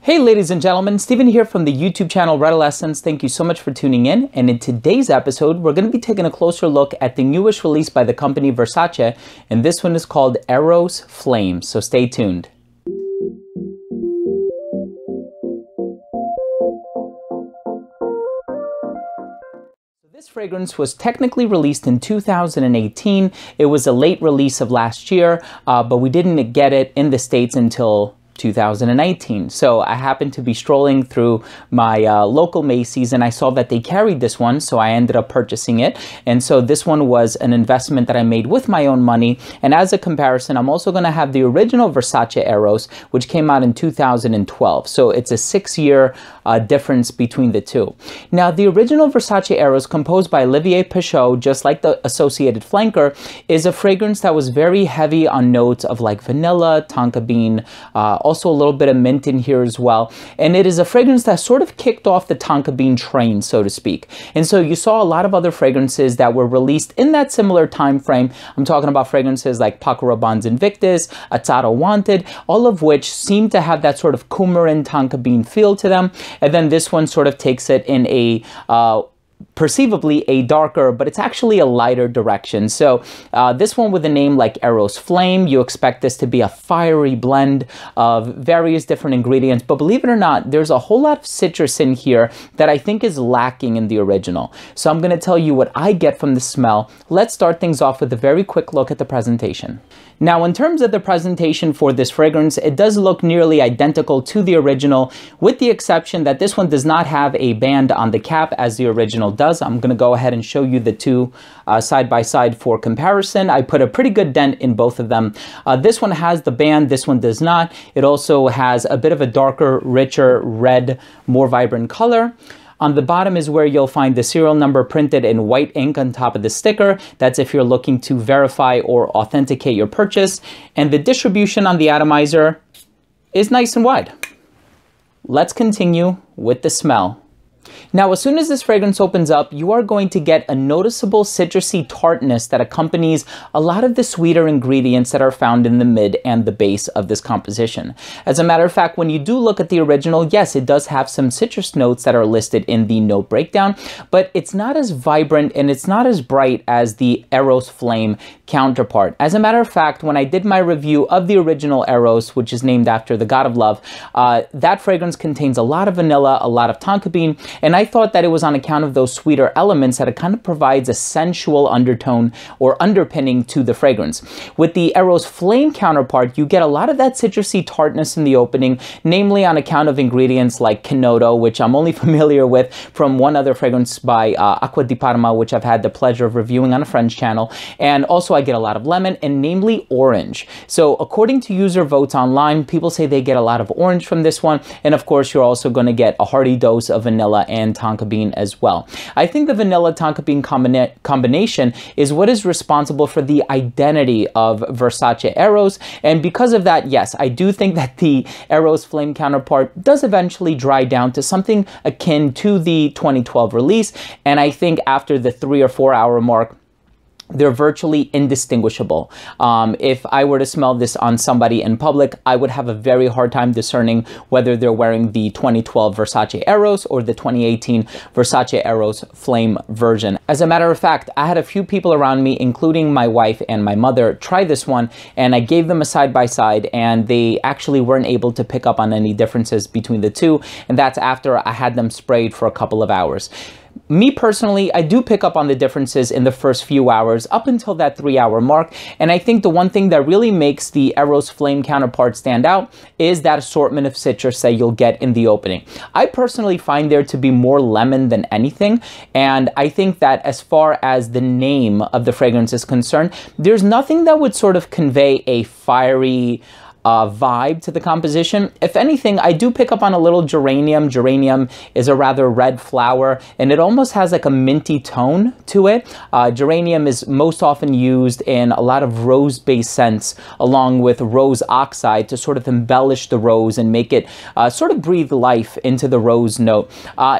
Hey ladies and gentlemen, Steven here from the YouTube channel Redolessence. Thank you so much for tuning in. And in today's episode, we're going to be taking a closer look at the newest release by the company Versace. And this one is called Eros Flame. So stay tuned. This fragrance was technically released in 2018. It was a late release of last year, but we didn't get it in the States until 2019. So I happened to be strolling through my local Macy's and I saw that they carried this one, so I ended up purchasing it. And so this one was an investment that I made with my own money. And as a comparison, I'm also going to have the original Versace Eros, which came out in 2012. So it's a 6-year difference between the two. Now, the original Versace Eros, composed by Olivier Pichot, just like the associated flanker, is a fragrance that was very heavy on notes of like vanilla, tonka bean, also a little bit of mint in here as well. And it is a fragrance that sort of kicked off the tonka bean train, so to speak. And so you saw a lot of other fragrances that were released in that similar time frame. I'm talking about fragrances like Paco Rabanne's Invictus, Atado Wanted, all of which seem to have that sort of coumarin tonka bean feel to them. And then this one sort of takes it in a perceivably a darker, but it's actually a lighter direction. So this one with a name like Eros Flame, you expect this to be a fiery blend of various different ingredients, but believe it or not, there's a whole lot of citrus in here that I think is lacking in the original. So I'm going to tell you what I get from the smell. Let's start things off with a very quick look at the presentation. Now, in terms of the presentation for this fragrance, it does look nearly identical to the original, with the exception that this one does not have a band on the cap as the original does. I'm going to go ahead and show you the two side by side for comparison. I put a pretty good dent in both of them. This one has the band, this one does not. It also has a bit of a darker, richer red, more vibrant color. On the bottom is where you'll find the serial number printed in white ink on top of the sticker. That's if you're looking to verify or authenticate your purchase. And the distribution on the atomizer is nice and wide. Let's continue with the smell. Now, as soon as this fragrance opens up, you are going to get a noticeable citrusy tartness that accompanies a lot of the sweeter ingredients that are found in the mid and the base of this composition. As a matter of fact, when you do look at the original, yes, it does have some citrus notes that are listed in the note breakdown, but it's not as vibrant and it's not as bright as the Eros Flame counterpart. As a matter of fact, when I did my review of the original Eros, which is named after the god of love, that fragrance contains a lot of vanilla, a lot of tonka bean, and I thought that it was on account of those sweeter elements that it kind of provides a sensual undertone or underpinning to the fragrance. With the Eros Flame counterpart, you get a lot of that citrusy tartness in the opening, namely on account of ingredients like Kenoto, which I'm only familiar with from one other fragrance by Acqua di Parma, which I've had the pleasure of reviewing on a friend's channel. And also I get a lot of lemon and namely orange. So according to user votes online, people say they get a lot of orange from this one. And of course, you're also going to get a hearty dose of vanilla and tonka bean as well. I think the vanilla tonka bean combination is what is responsible for the identity of Versace Eros, and because of that, yes, I do think that the Eros Flame counterpart does eventually dry down to something akin to the 2012 release, and I think after the 3 or 4 hour mark, they're virtually indistinguishable. If I were to smell this on somebody in public, I would have a very hard time discerning whether they're wearing the 2012 Versace Eros or the 2018 Versace Eros Flame version. As a matter of fact, I had a few people around me, including my wife and my mother, try this one, and I gave them a side-by-side, and they actually weren't able to pick up on any differences between the two, and that's after I had them sprayed for a couple of hours. Me personally, I do pick up on the differences in the first few hours up until that 3 hour mark. And I think the one thing that really makes the Eros Flame counterpart stand out is that assortment of citrus that you'll get in the opening. I personally find there to be more lemon than anything. And I think that as far as the name of the fragrance is concerned, there's nothing that would sort of convey a fiery vibe to the composition. If anything, I do pick up on a little geranium. Geranium is a rather red flower, and it almost has like a minty tone to it. Geranium is most often used in a lot of rose-based scents, along with rose oxide, to sort of embellish the rose and make it sort of breathe life into the rose note.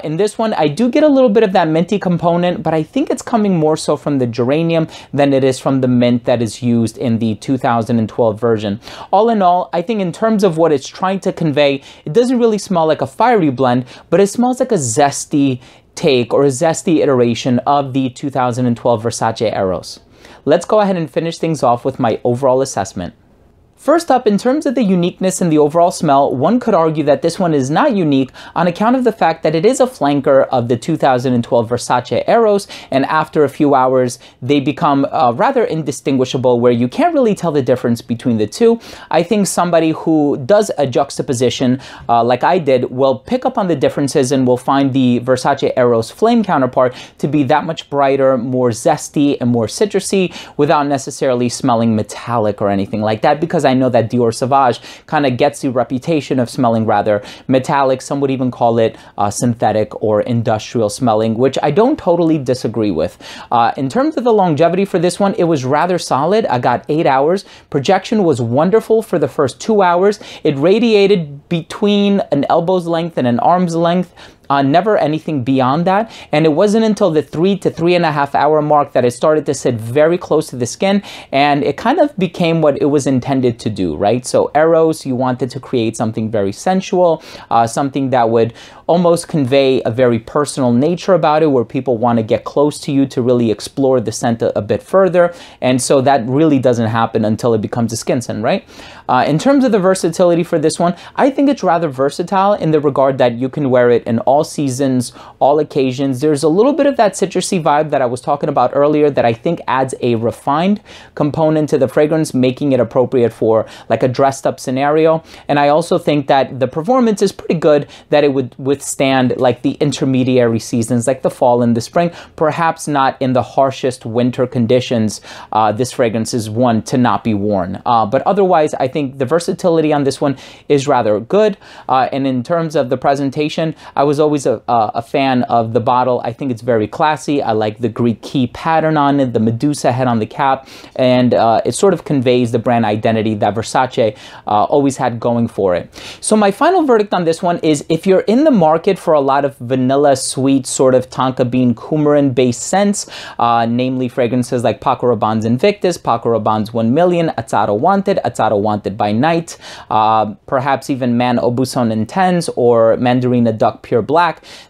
In this one, I do get a little bit of that minty component, but I think it's coming more so from the geranium than it is from the mint that is used in the 2012 version. All in all, smell, I think in terms of what it's trying to convey, it doesn't really smell like a fiery blend, but it smells like a zesty take or a zesty iteration of the 2012 Versace Eros. Let's go ahead and finish things off with my overall assessment. First up, in terms of the uniqueness and the overall smell, one could argue that this one is not unique on account of the fact that it is a flanker of the 2012 Versace Eros, and after a few hours, they become rather indistinguishable, where you can't really tell the difference between the two. I think somebody who does a juxtaposition like I did will pick up on the differences and will find the Versace Eros flame counterpart to be that much brighter, more zesty, and more citrusy without necessarily smelling metallic or anything like that, because I know that Dior Sauvage kind of gets the reputation of smelling rather metallic. Some would even call it synthetic or industrial smelling, which I don't totally disagree with. In terms of the longevity for this one, it was rather solid. I got 8 hours. Projection was wonderful for the first 2 hours. It radiated between an elbow's length and an arm's length. Never anything beyond that. And it wasn't until the 3 to 3.5 hour mark that it started to sit very close to the skin, and it kind of became what it was intended to do, right? So Eros, you wanted to create something very sensual, something that would almost convey a very personal nature about it, where people want to get close to you to really explore the scent a bit further. And so that really doesn't happen until it becomes a skin scent, right? In terms of the versatility for this one, I think it's rather versatile in the regard that you can wear it in all seasons, all occasions. There's a little bit of that citrusy vibe that I was talking about earlier that I think adds a refined component to the fragrance, making it appropriate for like a dressed up scenario. And I also think that the performance is pretty good, that it would withstand like the intermediary seasons like the fall and the spring, perhaps not in the harshest winter conditions. This fragrance is one to not be worn. But otherwise, I think the versatility on this one is rather good. And in terms of the presentation, I was always a fan of the bottle. I think it's very classy. I like the Greek key pattern on it, the Medusa head on the cap, and it sort of conveys the brand identity that Versace always had going for it. So my final verdict on this one is, if you're in the market for a lot of vanilla, sweet, sort of tonka bean, coumarin based scents, namely fragrances like Paco Rabanne's Invictus, Paco Rabanne's 1 Million, Azzaro Wanted by Night, perhaps even Man Obuson Intense or Mandarina Duck Pure Black,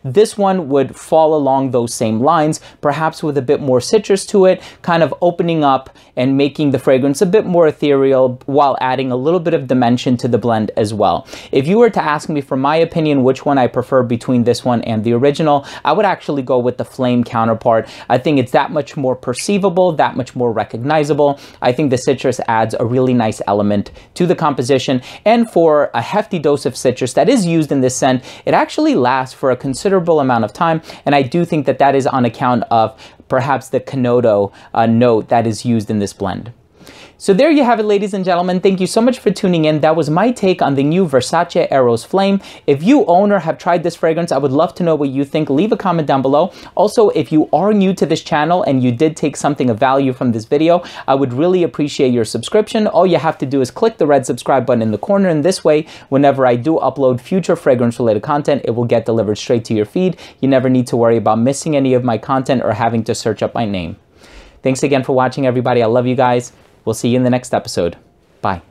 this one would fall along those same lines, perhaps with a bit more citrus to it, kind of opening up and making the fragrance a bit more ethereal while adding a little bit of dimension to the blend as well. If you were to ask me for my opinion which one I prefer between this one and the original, I would actually go with the flame counterpart. I think it's that much more perceivable, that much more recognizable. I think the citrus adds a really nice element to the composition, and for a hefty dose of citrus that is used in this scent, it actually lasts for a considerable amount of time, and I do think that that is on account of perhaps the Canodo note that is used in this blend. So there you have it, ladies and gentlemen. Thank you so much for tuning in. That was my take on the new Versace Eros Flame. If you own or have tried this fragrance, I would love to know what you think. Leave a comment down below. Also, if you are new to this channel and you did take something of value from this video, I would really appreciate your subscription. All you have to do is click the red subscribe button in the corner, and this way, whenever I do upload future fragrance-related content, it will get delivered straight to your feed. You never need to worry about missing any of my content or having to search up my name. Thanks again for watching, everybody. I love you guys. We'll see you in the next episode. Bye.